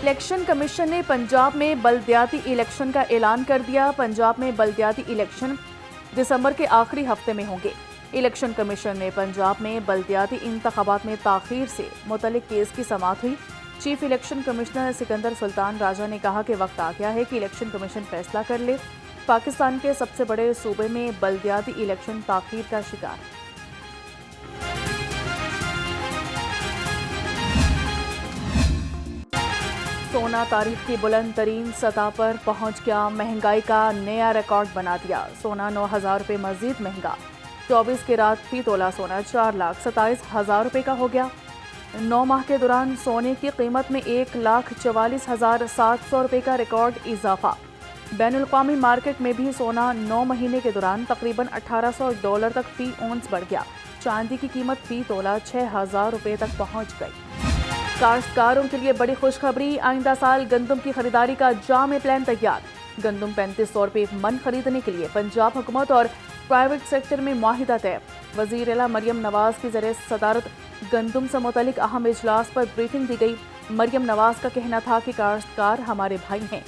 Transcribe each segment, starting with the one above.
Election commission نے پنجاب میں بلدیاتی الیکشن کا اعلان کر دیا۔ پنجاب میں بلدیاتی الیکشن دسمبر کے آخری ہفتے میں ہوں گے۔ الیکشن کمیشن میں پنجاب میں بلدیاتی انتخابات میں تاخیر سے متعلق کیس کی سماعت ہوئی۔ چیف الیکشن کمشنر سکندر سلطان راجہ نے کہا کہ وقت آ گیا ہے کہ الیکشن کمیشن فیصلہ کر لے۔ پاکستان کے سب سے بڑے صوبے میں بلدیاتی الیکشن تاخیر کا شکار۔ سونا تاریخ کی بلند ترین سطح پر پہنچ گیا، مہنگائی کا نیا ریکارڈ بنا دیا۔ سونا 9,000 روپے مزید مہنگا، 24 کیرات فی تولہ سونا 4,27,000 روپے کا ہو گیا۔ 9 ماہ کے دوران سونے کی قیمت میں 1,44,700 روپے کا ریکارڈ اضافہ۔ بین الاقوامی مارکیٹ میں بھی سونا 9 مہینے کے دوران تقریباً $1,800 تک فی اونس بڑھ گیا۔ چاندی کی قیمت فی تولہ 6,000 روپے تک پہنچ گئی۔ کاشتکاروں کے لیے بڑی خوشخبری، آئندہ سال گندم کی خریداری کا جامع پلان تیار۔ گندم 3500 روپے من خریدنے کے لیے پنجاب حکومت اور پرائیویٹ سیکٹر میں معاہدہ طے۔ وزیر اعلیٰ مریم نواز کی زیر صدارت گندم سے متعلق اہم اجلاس پر بریفنگ دی گئی۔ مریم نواز کا کہنا تھا کہ کاشتکار ہمارے بھائی ہیں،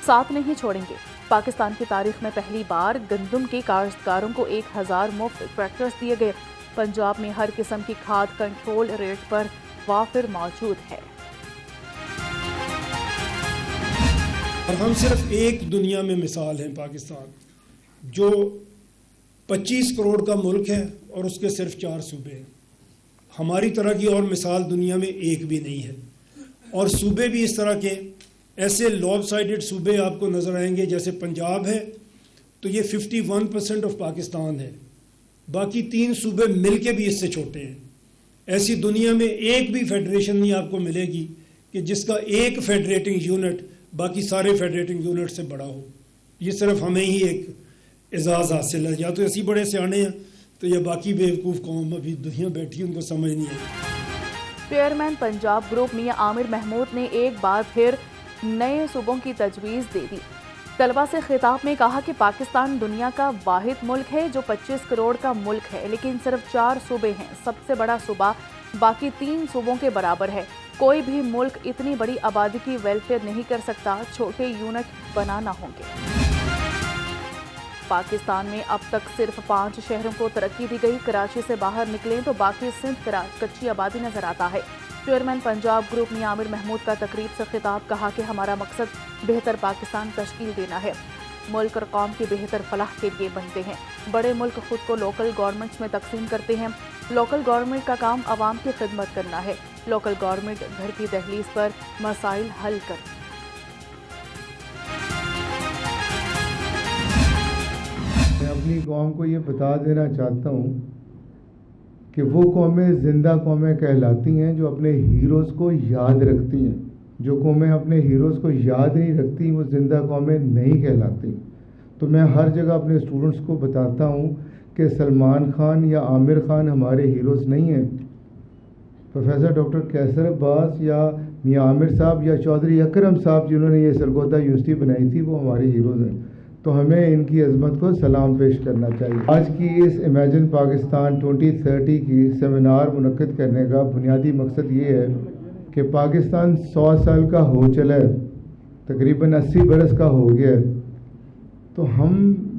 ساتھ نہیں چھوڑیں گے۔ پاکستان کی تاریخ میں پہلی بار گندم کے کاشتکاروں کو 1000 مفت ٹریکٹرز دیے گئے۔ پنجاب میں ہر قسم کی کھاد کنٹرول ریٹ پر وافر موجود ہے۔ اور ہم صرف ایک دنیا میں مثال ہیں، پاکستان جو 25 کروڑ کا ملک ہے اور اس کے صرف 4 صوبے ہیں۔ ہماری طرح کی اور مثال دنیا میں ایک بھی نہیں ہے، اور صوبے بھی اس طرح کے ایسے لوب سائڈڈ صوبے آپ کو نظر آئیں گے۔ جیسے پنجاب ہے تو یہ 51% آف پاکستان ہے، باقی 3 صوبے مل کے بھی اس سے چھوٹے ہیں۔ ایسی دنیا میں ایک بھی فیڈریشن نہیں آپ کو ملے گی کہ جس کا ایک فیڈریٹنگ یونٹ باقی سارے فیڈریٹنگ یونٹ سے بڑا ہو۔ یہ صرف ہمیں ہی ایک اعزاز حاصل ہے، یا تو اسی بڑے سیانے ہیں تو یہ باقی بیوقوف قوم ابھی دنیا بیٹھی ان کو سمجھ نہیں ہے۔ چیئرمین پنجاب گروپ میاں عامر محمود نے ایک بار پھر نئے صوبوں کی تجویز دے دی۔ طلبہ سے خطاب میں کہا کہ پاکستان دنیا کا واحد ملک ہے جو 25 کروڑ کا ملک ہے، لیکن صرف 4 صوبے ہیں۔ سب سے بڑا صوبہ باقی 3 صوبوں کے برابر ہے۔ کوئی بھی ملک اتنی بڑی آبادی کی ویلفیئر نہیں کر سکتا، چھوٹے یونٹ بنانا ہوں گے۔ پاکستان میں اب تک صرف 5 شہروں کو ترقی دی گئی۔ کراچی سے باہر نکلیں تو باقی سندھ کراچ کچی آبادی نظر آتا ہے۔ چیئرمین پنجاب گروپ میاں عامر محمود کا تقریب سے خطاب، کہا کہ ہمارا مقصد بہتر پاکستان تشکیل دینا ہے۔ ملک اور قوم کی بہتر فلاح کے لیے بنتے ہیں۔ بڑے ملک خود کو لوکل گورنمنٹس میں تقسیم کرتے ہیں۔ لوکل گورنمنٹ کا کام عوام کی خدمت کرنا ہے۔ لوکل گورنمنٹ گھر کی دہلیز پر مسائل حل کر۔ میں اپنی قوم کو یہ بتا دینا چاہتا ہوں کہ وہ قومیں زندہ قومیں کہلاتی ہیں جو اپنے ہیروز کو یاد رکھتی ہیں۔ جو قومیں اپنے ہیروز کو یاد نہیں رکھتی وہ زندہ قومیں نہیں کہلاتی۔ تو میں ہر جگہ اپنے اسٹوڈنٹس کو بتاتا ہوں کہ سلمان خان یا عامر خان ہمارے ہیروز نہیں ہیں۔ پروفیسر ڈاکٹر کیسر عباس یا میاں عامر صاحب یا چودھری اکرم صاحب جنہوں نے یہ سرگودا یونیورسٹی بنائی تھی وہ ہمارے ہیروز ہیں۔ تو ہمیں ان کی عظمت کو سلام پیش کرنا چاہیے۔ آج کی اس امیجن پاکستان 2030 کی سیمینار منعقد کرنے کا بنیادی مقصد یہ ہے کہ پاکستان 100 سال کا ہو چلا ہے، تقریباً 80 برس کا ہو گیا ہے، تو ہم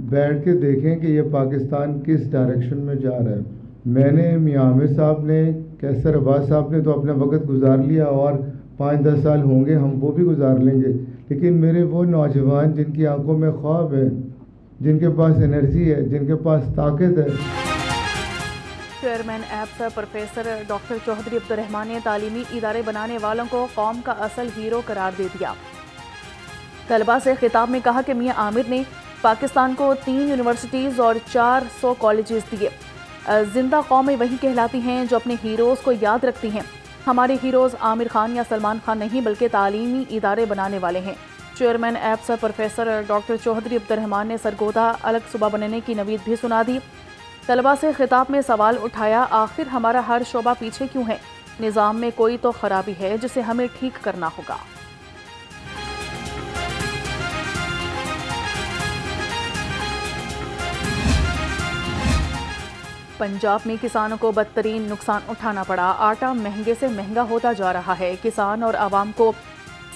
بیٹھ کے دیکھیں کہ یہ پاکستان کس ڈائریکشن میں جا رہا ہے۔ میں نے میاں عامر صاحب نے، کیسر عباس صاحب نے تو اپنا وقت گزار لیا، اور 5-10 سال ہوں گے ہم وہ بھی گزار لیں گے، لیکن میرے وہ نوجوان جن کی آنکھوں میں خواب ہے، جن کے پاس انرجی ہے، جن کے پاس طاقت ہے۔ Chairman APSA professor doctor Chaudhry Abdulrahman نے تعلیمی ادارے بنانے والوں کو قوم کا اصل ہیرو قرار دے دیا۔ طلبہ سے خطاب میں کہا کہ میاں عامر نے پاکستان کو 3 یونیورسٹیز اور 400 کالجز دیے۔ زندہ قومیں وہی کہلاتی ہیں جو اپنے ہیروز کو یاد رکھتی ہیں۔ ہمارے ہیروز عامر خان یا سلمان خان نہیں بلکہ تعلیمی ادارے بنانے والے ہیں۔ Chairman APSA professor doctor Chaudhry Abdulrahman نے سرگودا الگ صوبہ بنانے کی نوید بھی سنا دی۔ طلبہ سے خطاب میں سوال اٹھایا، آخر ہمارا ہر شعبہ پیچھے کیوں ہے؟ نظام میں کوئی تو خرابی ہے جسے ہمیں ٹھیک کرنا ہوگا۔ پنجاب میں کسانوں کو بدترین نقصان اٹھانا پڑا۔ آٹا مہنگے سے مہنگا ہوتا جا رہا ہے۔ کسان اور عوام کو